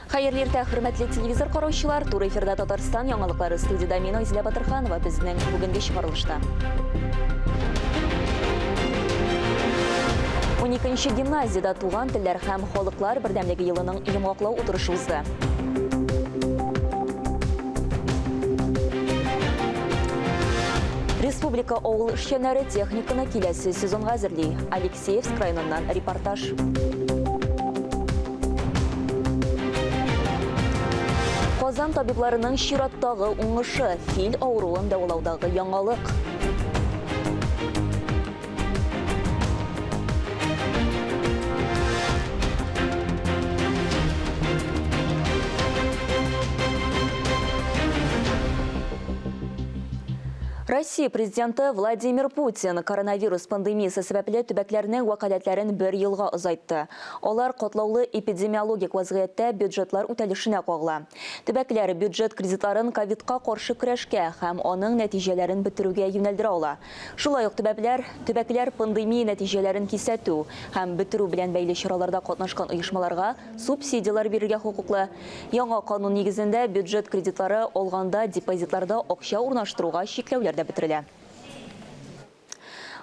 Hayırlı ertə, hürmetli televizor qaroşçular, Tur efirdə Tatarstan yanılıqları studiyada Mino İzlə Batırxanova bizning bugungi шығарылышта. 12-ші гимназияда туған тілдер һәм халыклар бердәмлеге елының йомгаклау утырышы узды. Республика авыл эшчәннәре техниканы киләсе сезонга әзерли. Алексеевск районыннан репортаж. Казан табибларының чираттагы уңышы, фил авыруын дәвалаудагы яңалык. Россия президенты Владимир Путин коронавирус пандемиясы сәбәпле төбәкләрнең вәкаләтләрен бер елга озайтты. Алар катлаулы эпидемиологик вазгыятьтә бюджетлар үтәлешенә кагыла. Төбәкләр бюджет кредитларын ковидка каршы көрәшкә һәм аның нәтиҗәләрен бетерүгә юнәлдерә ала. Шулай ук төбәкләр пандемия нәтиҗәләрен кисәтү һәм бетерү белән бәйле чараларда катнашкан оешмаларга субсидиялар бирергә хукуклы. Яңа канун нигезендә бюджет кредитлары алганда депозитларда акча урнаштыруга чикләүләр бетерелә.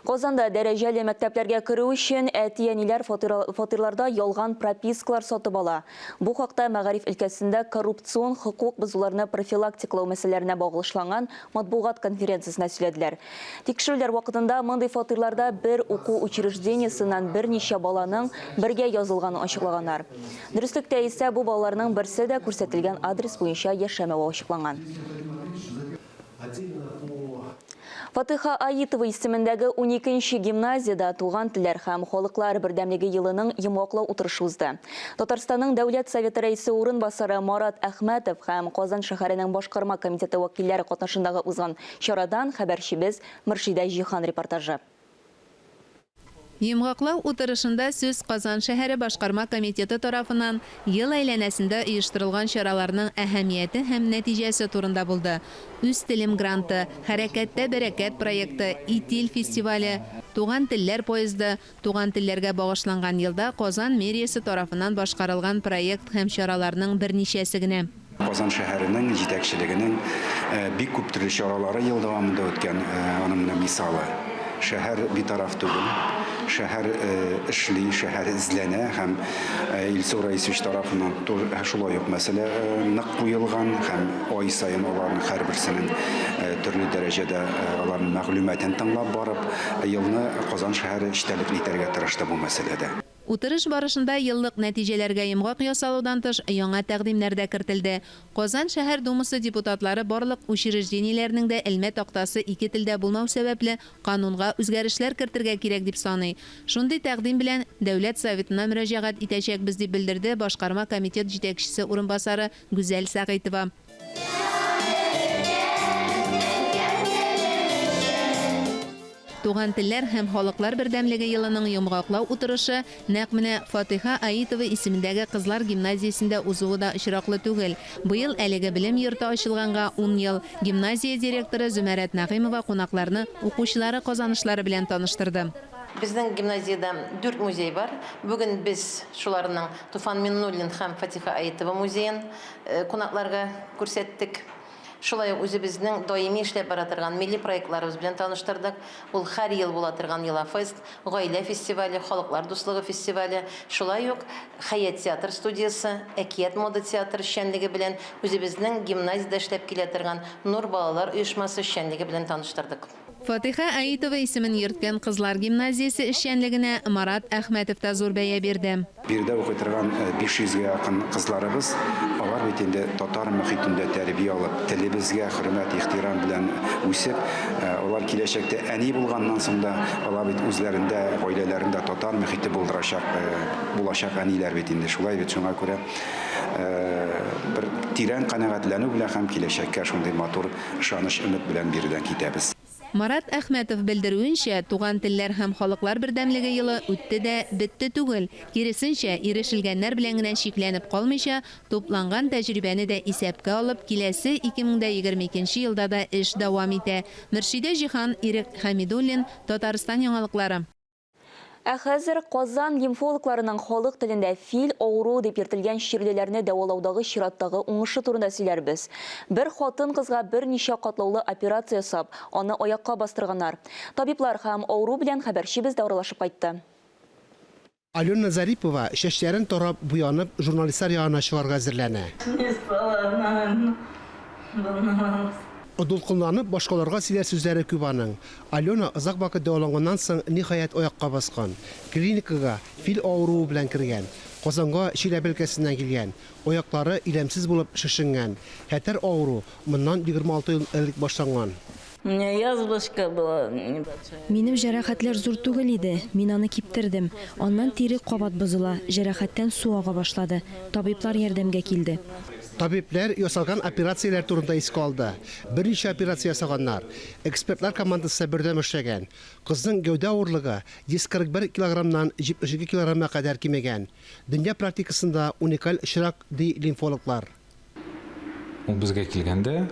Казанда дәрәҗәле мәктәпләргә керү өчен әти-әниләр фатирларда ялган пропискалар сатып ала. Бу хакта Мәгариф өлкәсендә коррупцион хукук бозуларны профилактикалау мәсьәләләренә багышланган матбугат конференциясендә сөйләделәр. Тикшерүләр вакытында мондый фатирларда бер уку учреждениесеннән берничә баланың бергә язылганын ачыклаганнар. Дөрестлектә исә бу балаларның берсе дә күрсәтелгән адрес буенча яшәмәве ачыкланган. Фатыха Аитова исемендәге 12-ші гимназияда туган телләр һәм халыклар бердәмлеге елының йомгаклау утырышы узды. Татарстанның Дәүләт Советы рәисе урынбасары Марат Әхмәтов һәм Казан шәһәренең башкарма комитеты вәкилләре катнашындагы узган чарадан хәбәрчебез Мөршидә Җихан репортажы. Йомгаклау утырышында сүз Казан шәһәре башкарма комитеты тарафынан ел әйләнәсендә оештырылган чараларның әһәмияте һәм нәтиҗәсе турында булды. Үз телем гранты, хәрәкәттә бәрәкәт проекты, ИТИЛ фестивале, туган телләр поезды, туган телләргә багышланган елда Казан мэриясе тарафынан башкарылган проект һәм чараларның берничәсе генә. Казан шәһәренең җитәкчелегенең бик күп төрле чаралары ел дәвамында үткән, аның мисалы. Шәһәр битараф түгел, шәһәр эшли, шәһәр эзләнә һәм Илсур Раисович тарафыннан шулай ук мәсьәлә нык куелган һәм ай саен аларның һәрберсенең төрле дәрәҗәдә аларның мәгълүматын тыңлап барып, елны Казан шәһәре эчтәлекле итәргә тырышты бу мәсьәләдә. Утырыш барышында еллык нәтиҗәләргә йомгак ясалудан тыш яңа тәкъдимнәр дә кертелде. Казан шәһәр думасы депутатлары барлык учреждениеләрнең дә элмә тактасы ике телдә булмау сәбәпле канунга үзгәрешләр кертергә кирәк дип саный. Шундый тәкъдим белән Дәүләт Советына мөрәҗәгать итәчәкбез дип белдерде башкарма комитет җитәкчесе урынбасары Гүзәл Сәгыйтова. Туган телләр һәм халыклар бердәмлеге елының йомгаклау утырышы нәкъ менә Фатыха Аитова исемендәге кызлар гимназиясендә узуы да очраклы түгел. Быел әлеге белем йорты ачылганга 10 ел. Гимназия директоры Зөмәрәт Нәгыймова кунакларны укучылары казанышлары белән таныштырды. Безнең гимназиядә 4 музей бар. Бүген без шуларның Туфан Миннуллин һәм Фатыха Аитова музеен кунакларга күрсәттек. Шулай үзебезнең даими эшләп бара торган милли проектларыбыз белән таныштырдык. Ул һәр ел була торган Елафест, гаилә фестивале, халыклар дуслыгы фестивале, шулай ук Хәят театр студиясе, Әкият мода театр эшчәнлеге белән үзебезнең гимназиядә эшләп килә торган Нур балалар оешмасы эшчәнлеге белән таныштырдык. Фатыха Аитова исемен йөрткән кызлар гимназиясе эшчәнлегенә Марат Әхмәтов та зур бәя бирде. Биредә укый торган 500-гә якын кызларыбыз, алар бит инде татар мөхитендә тәрбия алып, телебезгә хөрмәт, ихтирам белән үсеп, алар киләчәктә әни булганнан соң да алар бит үзләрендә, гаиләләрендә татар мөхите булачак әниләр бит инде. Шулай бит шуңа күрә бер тирән канәгатьләнү белән һәм киләчәккә шундый матур ышаныч, өмет белән биредән китәбез. Марат Әхмәтов белдерүенчә, туган телләр һәм халыклар бердәмлеге елы үтте дә бетте түгел. Киресенчә, ирешелгәннәр белән генә шикләнеп калмыйча, тупланган тәҗрибәне дә исәпкә алып, киләсе 2022 елда да эш дәвам итә. Мөршидә Җихан, Ирек Хәмидуллин, Татарстан яңалыклары. Ә хәзер Казан лимфологларының халык телендә фил авыру дип йөртелгән чирлеләрне дәвалаудагы чираттагы уңышы турында сөйләрбез. Бер хатын кызга берничә катлаулы операция ясап, аны аякка бастырганнар. Табиблар һәм авыру белән хәбәрчебез дә аралашып кайтты. Алена Зарипова шәчләрен тарап буянып журналистлар янына чыгарга әзерләнә. Дулкынланып башкаларга сөйләр сүзләре күп аның. Алена озак вакыт дәваланганнан соң ниһаять аякка баскан. Клиникага фил авыруы белән кергән. Казанга Чиләбе өлкәсеннән килгән. Аяклары илемсез булып шешенгән. Хәтер авыру моннан 26 ел элек башланган. Язвышка была небольшая. Минем җәрәхәтләр зур түгел иде. Мин аны киптердем. Аннан тире кабат бозыла. Җәрәхәттән су ага башлады. Табиблар ярдәмгә килде. Табиблар ясалган операцияләр турында искә алды. Берничә операция ясаганнар. Экспертлар командасы бердәм эшләгән. Кызның гәүдә авырлыгы 141 килограммнан 72 килограммга кадәр кимәгән. Дөнья практикасында уникаль очрак ди лимфологлар. Ул безгә килгәндә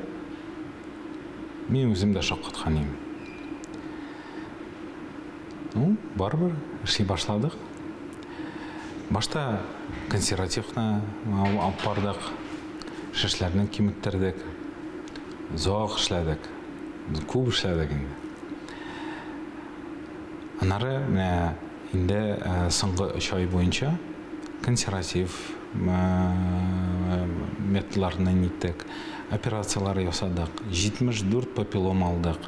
мин үзем дә шаккаткан идем. Барбар эшли башладык. Башта консервативна алып бардык. Шешләрне киметтердек. Зак эшләдек. Күп эшләдек инде. Аннары менә инде соңгы 3 ай буенча консерватив методларны ниттек. Операциялар ясадык. 74 папиллома алдык.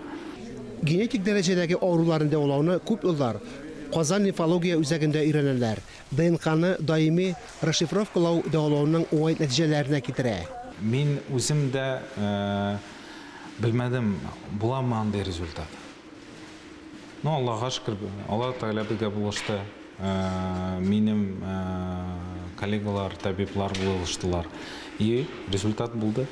Генетик дәрәҗәдәге авыруларны дәвалауны күп еллар Казан лимфология үзәгендә өйрәнәләр. ДНКны даими расшифровкалау дәвалауның уңай нәтиҗәләренә китерә. Мин үзем дә белмәдем, буламы андый результат. Аллага шөкер, Алла Тәгалә безгә булышты. Минем коллегалар, табиблар булыштылар. И результат булды.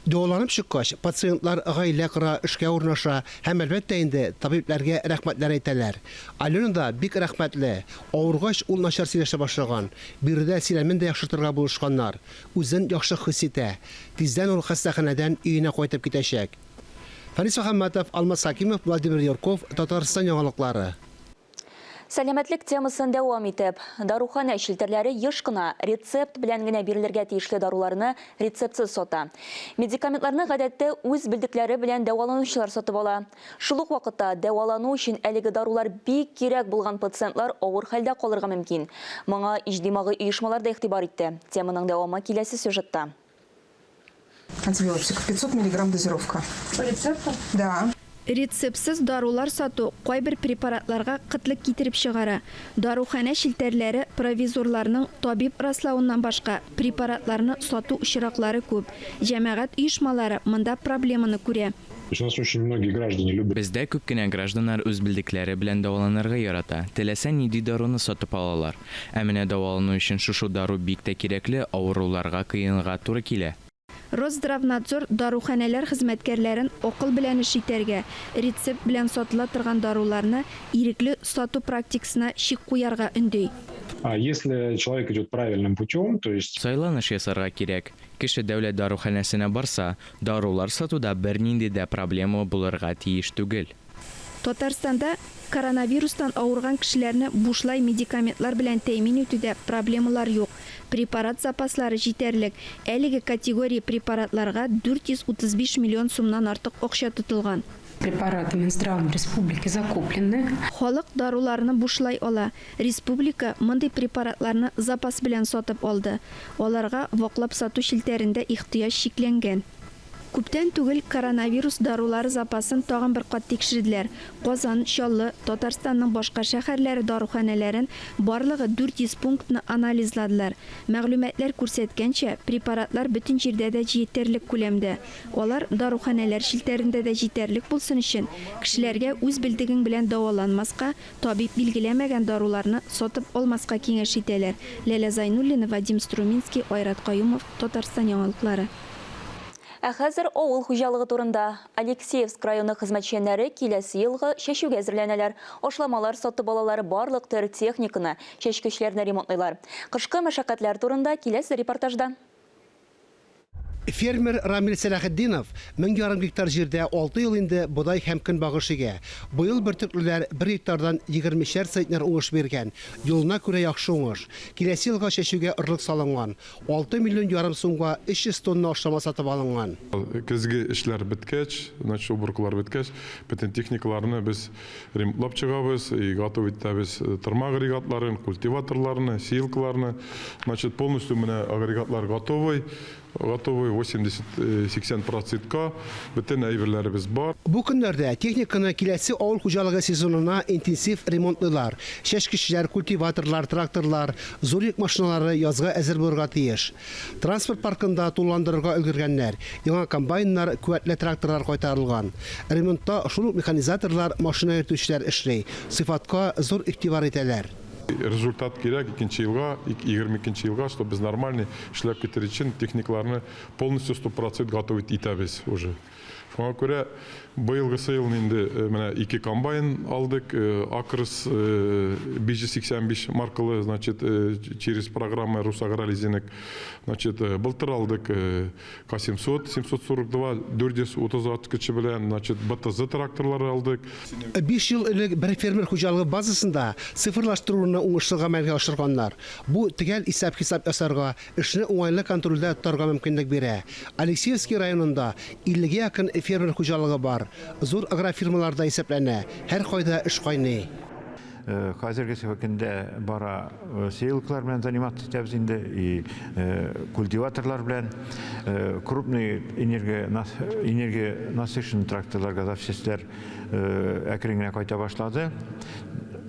Дәваланып чыккач, пациентлар гаилә кыра, эшкә урнаша һәм әлбәттә инде табибларга рәхмәтләр әйтәләр. Алена да бик рәхмәтле. Авыргач ул начар сөйләшә башлаган. Биредә сөйләмен дә яхшыртырга булышканнар. Үзен яхшы хис итә. Тиздән ул хастаханәдән өенә кайтып китәчәк. Фарис Мөхәммәтов, Алмаз Хакимов, Владимир Ярков, Татарстан яңалыклары. Сәламәтлек темасын дәвам итеп, дарухана шелтерләре еш кына рецепт белән генә бирелергә тиешле даруларны рецептсыз сата. Медикаментларны гадәттә үз белдекләре белән дәваланучылар сатып ала. Шул ук вакытта дәвалану өчен әлеге дарулар бик кирәк булган пациентлар авыр хәлдә калырга мөмкин. Моңа иҗтимагый оешмалар да игътибар итте. Теманың дәвамы киләсе сюжетта. Антибиотик 500 мг дозировка. По рецепту? Да. Рецептсыз дарулар сату кайбер препаратларга кытлык китереп чыгара. Дарухана шелтәрләре провизорларның табиб раславыннан башка препаратларны сату очраклары күп. Җәмәгать оешмалары монда проблеманы күрә. Бездә күп кенә гражданнар үз белдекләре белән дәваланырга ярата. Теләсә нинди даруны сатып алалар. Ә менә дәвалану өчен шушы дару бик тә кирәкле, авыруларга кыенга туры килә. Росздравнадзор даруханәләр хезмәткәрләрен акыл белән эш итәргә, рецепт белән сатыла торган даруларны ирекле сату практикасына чик куярга өндәй. Если человек идет правильным путем, то есть Сайланыш ясарга кирәк. Кеше дәүләт даруханәсенә барса, дарулар сатуда бернинди дә проблема булырга тиеш түгел. Татарстанда коронавирустан авырган кешеләрне бушлай медикаментлар белән тәэмин итүдә проблемалар юк. Препарат запаслары җитәрлек. Әлеге категория препаратларга 435 миллион сумнан артык акча тотылган. Препараты Минздравом республики закуплены. Халык даруларны бушлай ала. Республика мондый препаратларны запас белән сатып алды. Аларга ваклап сату шелтәрендә ихтыяҗ шикләнгән. Күптән түгел коронавирус дарулары запасын тагын бер кат тикшерделәр. Казан, Чаллы, Татарстанның башка шәһәрләре даруханәләрен барлыгы 400 пунктны анализладылар. Мәгълүматлар күрсәткәнчә, препаратлар бөтен җирдә дә җитәрлек күләмдә. Алар даруханәләр шелтәрендә дә җитәрлек булсын өчен, кешеләргә үз белдегең белән дәваланмаска, табиб билгеләмәгән даруларны сатып алмаска киңәш итәләр. Ләлә Зайнуллина, Вадим Струминский, Айрат Каюмов, Татарстан яңалыклары. Ә хәзер авыл хуҗалыгы турында. Алексеевск районы хезмәтчәннәре киләсе елгы чәчүгә әзерләнәләр. Ашламалар сатып алалар, барлык төр техниканы, чәчкечләрне ремонтлыйлар. Кышкы мәшәкатьләр турында киләсе репортажда. Фермер Рамил Салахетдинов 1000 ярым гектар җирдә 6 ел инде бодай һәм көнбагыш ия. Быел бөртеклеләр 1 гектардан 20 центнер уңыш биргән. Юлына күрә яхшы уңыш. Киләсе елга чәчүгә орлык салынган. 6 миллион ярым сумга 300 тонна ашама сатып алынган. Көзге эшләр беткәч, значит, убыркылар беткәч, бөтен техникаларны без ремонтлап чыгабыз, готовить итәбез тырма агрегатларын, культиваторларны, сеялкаларны. Значит, полностью менә агрегатлар готовый 80-80%-ка бөтен әйберләребез бар. Бу көннәрдә техниканы киләсе авыл хуҗалыгы сезонына интенсив ремонтлыйлар. Чәчкечләр, культиваторлар, тракторлар, зур йөк машиналары язга әзер булырга тиеш. Транспорт паркында тулландырырга өлгергәннәр. Яңа комбайннар, куәтле тракторлар кайтарылган. Ремонтта шул ук механизаторлар, машина йөртүчеләр эшли. Сыйфатка зур игътибар итәләр. Результат кирәк 2 елга, 22 елга, чтобы без нормальный эшләп китер өчен техникларны полностью 100% готовить итәбез уже. Шуңа күрә быелгы ел инде менә 2 комбайн алдык, Акрос 585 маркалы, значит, через программу Русагролизинек, значит, былтыр алдык К700, 742, 430 кече белән, значит, БТЗ тракторлары алдык. 5 ел элек бер фермер хуҗалыгы базасында цифрлаштыруны уңышлы гамәлгә ашырганнар. Бу төгәл исәп-хисап ясарга, эшне уңайлы контрольдә тотарга мөмкинлек бирә. Алексеевский районында 50-гә якын фермер хуҗалыгы бар. Зур агрофирмаларда исәпләнә. Һәр кайда эш кайный. Хәзерге вакытта бара сеялкалар белән заниматься итәбез инде, и культиваторлар белән, крупный энергия насыщенный тракторлар, газовщиклар әкрен генә кайта башлады.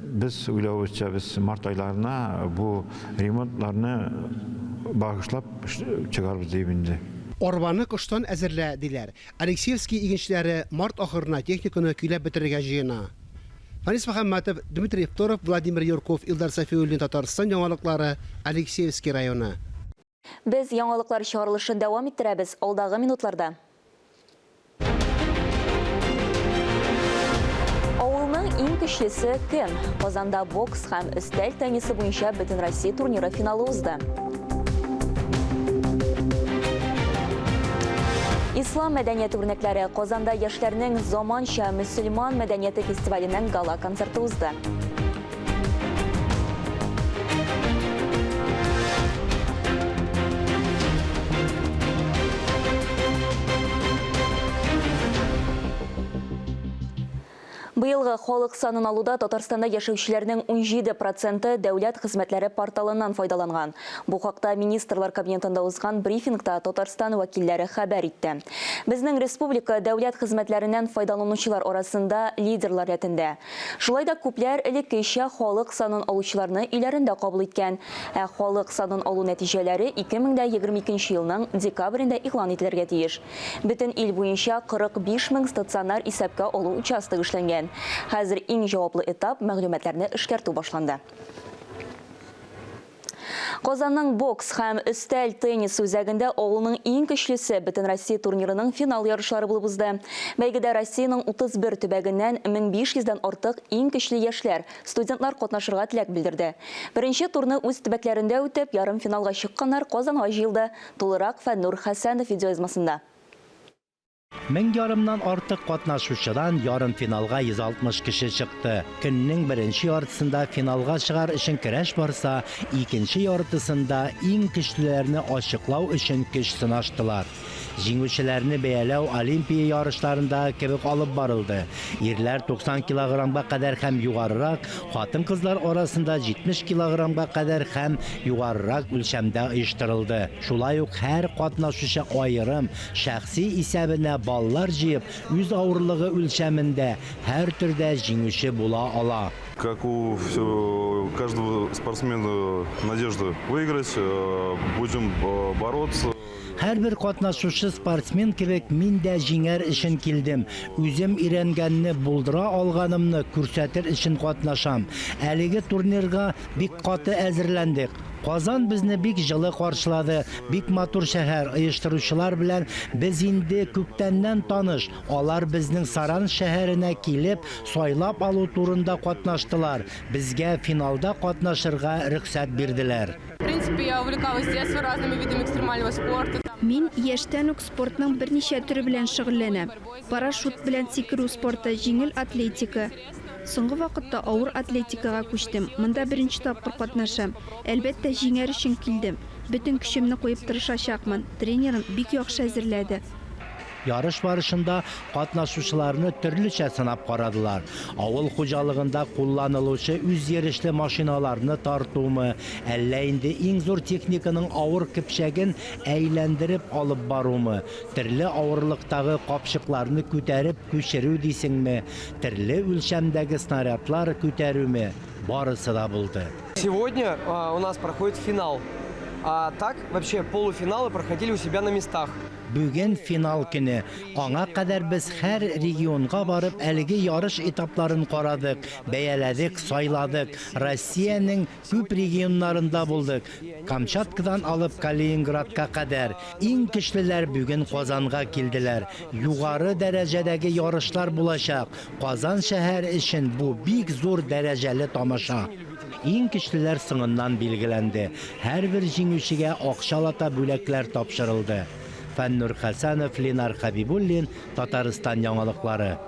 Без уйлавыбызча, без март айларына бу ремонтларны багышлап чыгарбыз дип инде. Арбаны кыштан әзерлә диләр. Алексеевский игенчеләре март ахырына техниканы көйләп бетерергә җыена. Фанис Мөхәммәтов, Дмитрий Евторов, Владимир Юрков, Илдар Сафиуллин, Татарстан яңалыклары, Алексеевский районы. Без яңалыклар чыгарылышын дәвам иттерәбез алдагы минутларда. Авылның иң көчлесе кем? Казанда бокс һәм өстәл теннисы буенча бөтен Россия турниры финалы узды. Ислам мәдәнияте үрнәкләре Казанда яшьләрнең заманча мөселман мәдәнияте фестиваленең гала концерты узды. Быелгы халык санын алуда Татарстанда яшәүчеләрнең 17% дәүләт хезмәтләре порталыннан файдаланган. Бу хакта министрлар кабинетында узган брифингта Татарстан вәкилләре хәбәр итте. Безнең республика дәүләт хезмәтләреннән файдаланучылар арасында лидерлар рәтендә. Шулай да күпләр элеккечә халык санын алучыларны иләрендә кабул иткән. Халык санын алу нәтиҗәләре 2022 елның декабрендә игълан ителергә тиеш. Бөтен ил буенча 45 000 стационар исәпкә алу участогы эшләнгән. Хәзер иң җаваплы этап мәгълүматларны эшкәртү башланды. Казанның бокс һәм өстәл теннис үзәгендә авылның иң көчлесе бөтен Россия турнирының финал ярышлары булып узды. Бәйгедә Россиянең 31 төбәгеннән 1500-дән артык иң көчле яшьләр, студентлар катнашырга теләк белдерде. Беренче турны үз төбәкләрендә үтеп, ярым финалга чыкканнар Казанга җыелды. Тулырак Фәннур Хәсәнов видеоязмасында. 1000 ярымнан артык катнашучыдан ярым финалга 160 кеше чыкты. Көннең беренче яртысында финалга чыгар өчен көрәш барса, икенче яртысында иң көчлеләрне ачыклау өчен көч сынаштылар. Җиңүчеләрне бәяләү Олимпия ярышларында кебек алып барылды. Ирләр 90 килограммга кадәр һәм югарырак, хатын-кызлар арасында 70 килограммга кадәр һәм югарырак үлчәмдә оештырылды. Шулай ук һәр катнашучы аерым шәхси исәбенә баллар җыеп, үз авырлыгы үлчәмендә һәр төрдә җиңүче була ала. Как у каждого спортсмена надежда выиграть, будем бороться. Һәр бер катнашучы спортсмен кебек мин дә җиңәр өчен килдем. Үзем ирәнгәнне булдыра алганымны күрсәтер өчен катнашам. Әлеге турнирга бик каты әзерләндек. Казан безне бик җылы каршылады. Бик матур шәһәр, оештыручылар белән без инде күптәннән таныш. Алар безнең Саран шәһәренә килеп, сайлап алу турында катнаштылар. Безгә финалда катнашырга рөхсәт бирделәр. В принципе, я увлекалась с детства разными видами экстремального спорта. Мин яшьтән үк спортның берничә төре белән шөгыльләнәм. Парашют белән сикерү спорты, җиңел атлетика. Соңгы вакытта авыр атлетикага күчтем. Монда беренче тапкыр катнашам. Әлбәттә җиңәр өчен килдем. Бөтен көчемне куеп тырышачакмын. Тренерым бик яхшы әзерләде. Ярыш барышында катнашучыларны төрлечә сынап карадылар. Авыл хуҗалыгында кулланылучы үзйөрешле машиналарны тартумы, әллә инде иң зур техниканың авыр көпчәген әйләндереп алып барумы, төрле авырлыктагы капчыкларны күтәреп күчерү дисеңме, төрле үлчәмдәге снарядлар күтәрүме, барысы да булды. Сегодня у нас проходит финал. А так, вообще, полуфиналы проходили у себя на местах. Бүген финал көне. Аңа кадәр без һәр регионга барып, әлеге ярыш этапларын карадык, бәяләдек, сайладык. Россиянең күп регионнарында булдык. Камчаткадан алып Калининградка кадәр. Иң көчлеләр бүген Казанга килделәр. Югары дәрәҗәдәге ярышлар булачак. Казан шәһәр өчен бу бик зур дәрәҗәле тамаша. Иң көчлеләр сыңыннан билгеләнде. Һәрбер җиңүчегә акчалата бүләкләр тапшырылды. Фәннур Хәсәнов, Ленар Хәбибуллин, Татарстан яңалыклары.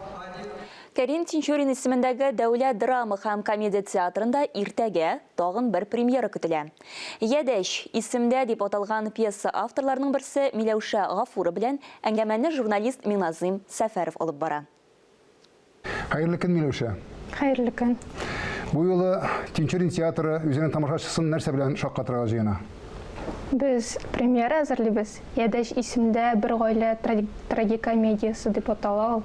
Кәрим Тинчурин исемендәге Дәүләт драма һәм комедия театрында иртәгә тагын бер премьера көтелә. Ядәш исемдә дип аталган пьеса авторларының берсе Миләүшә Гафуры белән әңгәмәне журналист Миназим Сәфәров алып бара. Хәерле көн, Миләүшә. Хәерле көн. Бу юлы Тинчурин театры үзенең тамашачысын нәрсә белән шаккатырга җыена? Без премьера әзерлибез. Ядәш исемдә бер гаилә трагикомедиясы дип атала.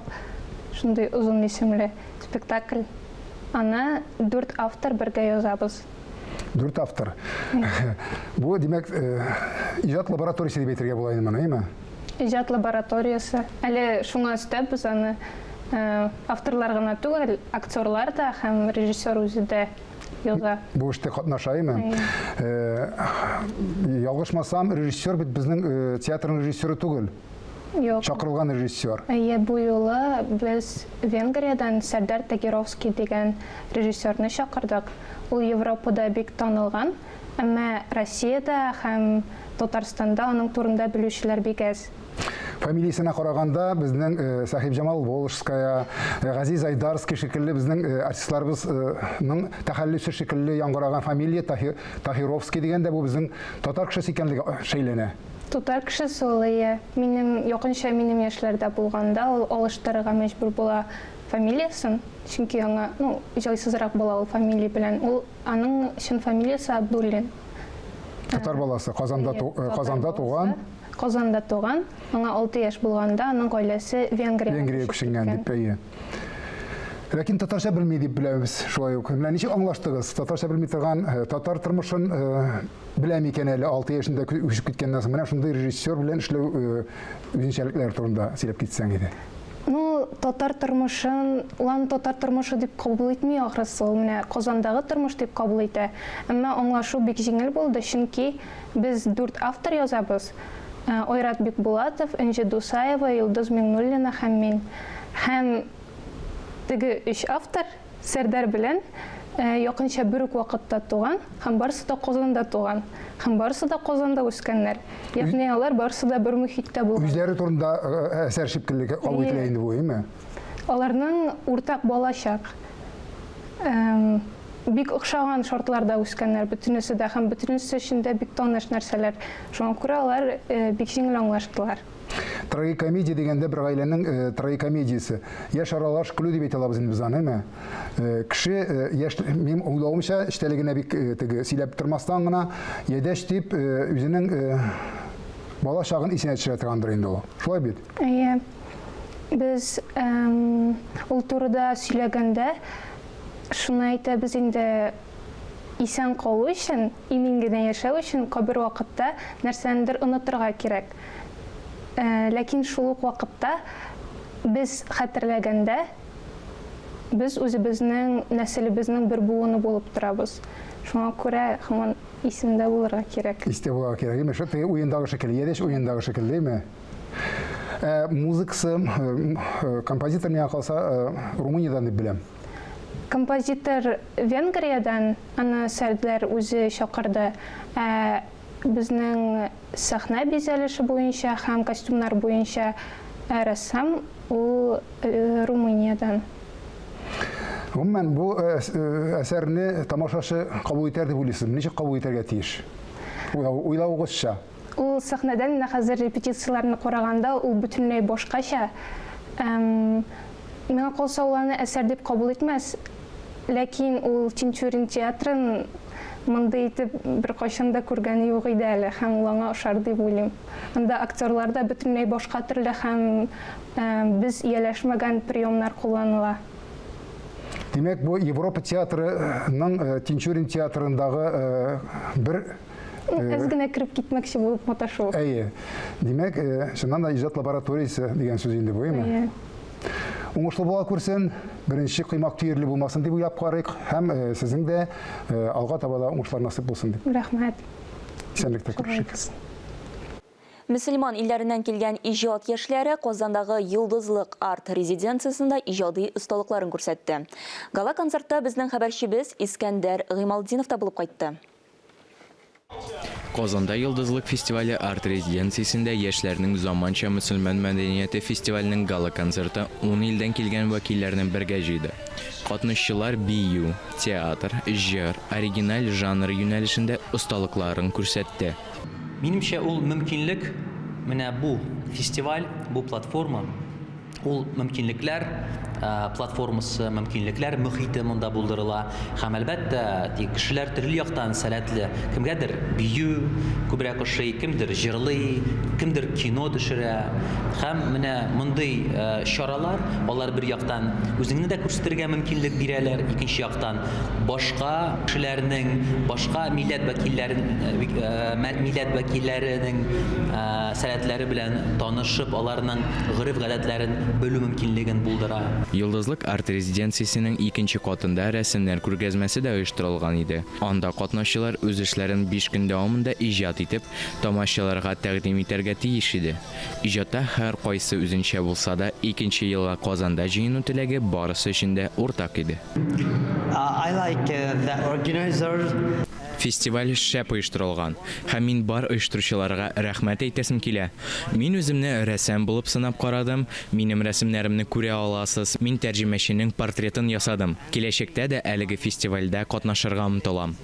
Шундый узын исемле спектакль. Аны 4 автор бергә язабыз. 4 автор. Бу димәк иҗат лабораториясе дип әйтергә була инде моны, әйме? Иҗат лабораториясы. Әле шуңа өстәп без аны авторлар гына түгел, актерлар да һәм режиссер үзе дә яза. Бу эштә катнашаймы? Ялгышмасам, режиссер бит безнең театрның режиссеры түгел. Юк. Чакырылган режиссер. Бу юлы без Венгриядан Сәрдар Тагировский дигән режиссерны чакырдык. Ул Европада бик танылган, әмма Россиядә һәм Татарстанда аның турында белүчеләр бик әз. Фамилиясына караганда безнең Сахиб Джамал Волжская, Газиз Айдарский шикелле безнең артистларыбызның тәхәллүсе шикелле яңгыраган фамилия Тахировский дигәндә бу безнең татар кешесе икәнлеге шәйләнә. Татар кешесе ул минем якынча минем яшьләрдә булганда ул алыштырырга мәҗбүр була фамилиясын, чөнки аңа, җайсызрак була ул фамилия белән. Ул аның чын фамилиясе Абдуллин. Татар баласы, Казанда туган. Казанда туган, аңа 6 яшь булганда аның гаиләсе Венгриягә күченгән дип әйе. Ләкин татарча белми дип беләбез шулай ук. Менә ничек аңлаштыгыз? Татарча белми торган татар тормышын беләм икән әле 6 яшендә үсеп киткәннән соң. Менә шундый режиссер белән эшләү үзенчәлекләр турында сөйләп китсәң иде. Татар тормышын, улан татар тормышы дип кабул итми ахрысы, ул менә Казандагы тормыш дип кабул итә. Әмма аңлашу бик җиңел булды, чөнки без 4 автор язабыз. Ойрат Бикбулатов, Энҗе Дусаева, Йылдыз Миңнуллина һәм мин. Һәм теге 3 автор Сәрдар белән якынча бер үк вакытта туган, һәм барысы да Казанда туган, һәм барысы да Казанда үскәннәр. Ягъни алар барысы да бер мөхиттә булган. Үзләре турында әсәр шикелле кабул ителә инде бу, әйме? Аларның уртак балачак. Бик охшаган шартларда үскәннәр бөтенесе дә һәм бөтенесе өчен дә бик таныш нәрсәләр. Шуңа күрә алар бик җиңел аңлаштылар. Трагикомедия дигәндә бер гаиләнең трагикомедиясе. Яшь аралаш көлү дип әйтә алабыз инде без аны, әйме? Кеше яшь, мин уйлавымча, эштәлегенә бик теге сөйләп тормастан гына ядәш дип үзенең бала чагын исенә төшерә торгандыр инде ул. Шулай бит? Әйе. Без ул турыда сөйләгәндә шуны әйтәбез инде, исән калу өчен, имин генә яшәү өчен кабер вакытта нәрсәндер онытырга кирәк. Ләкин шул ук вакытта без хәтерләгәндә без үзебезнең нәселебезнең бер буыны булып торабыз. Шуңа күрә һаман исемдә булырга кирәк. Истә булырга кирәк. Әйме, шундый уендагы шикелле, ядәш уендагы шикелле, әйме? Музыкасы, композитор миңа калса Румыниядән дип беләм. Композитор Венгриядан, аны Сәрдар үзе чакырды. безнең сәхнә бизәлеше буенча һәм костюмнар буенча рәссам ул Румыниядән. Гомумән, бу әсәрне тамашачы кабул итәр дип уйлыйсызмы? Ничек кабул итәргә тиеш? Уйлавыгызча. Ул сәхнәдән хәзер репетицияләрне караганда ул бөтенләй башкача. Миңа калса ул аны әсәр дип кабул итмәс. Ләкин ул Тинчурин театрын мондай итеп бер кайчан да күргәне юк иде әле һәм ул аңа ошар дип уйлыйм. Анда актерлар да бөтенләй башка төрле һәм без ияләшмәгән приемнар кулланыла. Димәк, бу Европа театрының Тинчурин театрындагы бер Әз генә кирип китмәкче булып маташу. Әйе. Димәк, шуннан да иҗат лабораториясе дигән сүз инде бу, әйме? Уңышлы була күрсен, беренче кыймак түйерле булмасын дип уйлап карыйк, һәм сезнең дә алга таба да уңышлар насыйп булсын дип. Рәхмәт. Исәнлектә күрешик. Мөселман илләреннән килгән иҗат яшьләре Казандагы Йолдызлык арт резиденциясендә иҗади осталыкларын күрсәтте. Гала концертта безнең хәбәрчебез Искәндәр Гыймалдинов та булып кайтты. Казанда Йолдызлык фестивале арт резиденциясендә яшьләрнең заманча мөселман мәдәнияте фестиваленең гала концерты 10 илдән килгән вәкилләрнең бергә җыйды. Катнашчылар бию, театр, җыр, оригиналь жанр юнәлешендә осталыкларын күрсәтте. Минемчә, ул мөмкинлек, менә бу фестиваль, бу платформа, ул мөмкинлекләр платформасы, мөмкинлекләр мөхите монда булдырыла. Һәм әлбәттә, кешеләр төрле яктан сәләтле. Кемгәдер бию күбрәк ошый, кемдер җырлый, кемдер кино төшерә. Һәм менә мондый чаралар, алар бер яктан үзеңне дә күрсәтергә мөмкинлек бирәләр, икенче яктан башка кешеләрнең, башка милләт вәкилләренең сәләтләре белән танышып, аларның гореф-гадәтләрен белү мөмкинлеген булдыра. Йолдызлык арт резиденциясенең икенче катында рәсемнәр күргәзмәсе дә оештырылган иде. Анда катнашчылар үз эшләрен 5 көн дәвамында иҗат итеп, тамашачыларга тәкъдим итәргә тиеш иде. Иҗатта һәр кайсы үзенчә булса да, икенче елга Казанда җыену теләге барысы өчен дә уртак иде. Фестиваль шәп оештырылган, һәм мин бар оештыручыларга рәхмәт әйтәсем килә. Мин үземне рәссам булып сынап карадым, минем рәсемнәремне күрә аласыз, мин тәрҗемәченең портретын ясадым. Киләчәктә дә әлеге фестивальдә катнашырга омтылам.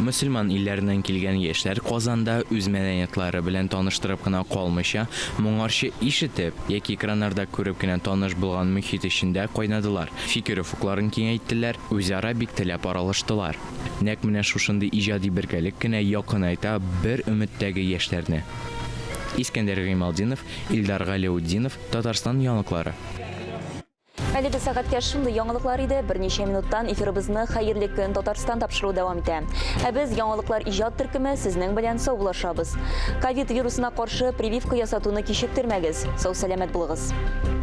Мөселман илләреннән килгән яшьләр Казанда үз мәдәниятлары белән таныштырып кына калмыйча, моңарчы ишетеп яки экраннарда күреп кенә таныш булган мөхит эчендә кайнадылар. Фикер-уфукларын киңәйттеләр, үзара бик теләп аралаштылар. Нәкъ менә шушындый иҗади бергәлек кенә якынайта бер өметтәге яшьләрне. Искәндәр Гыймалдинов, Илдар Галиуддинов, Татарстан яңалыклары. Әлеге сәгатькә шундый яңалыклар иде. Берничә минуттан эфирыбызны хәерле көн Татарстан тапшыру дәвам итә. Без яңалыклар иҗат төркеме сезнең белән саулашабыз. Ковид вирусына каршы прививка ясатуны кичектермәгез. Сау сәламәт булыгыз.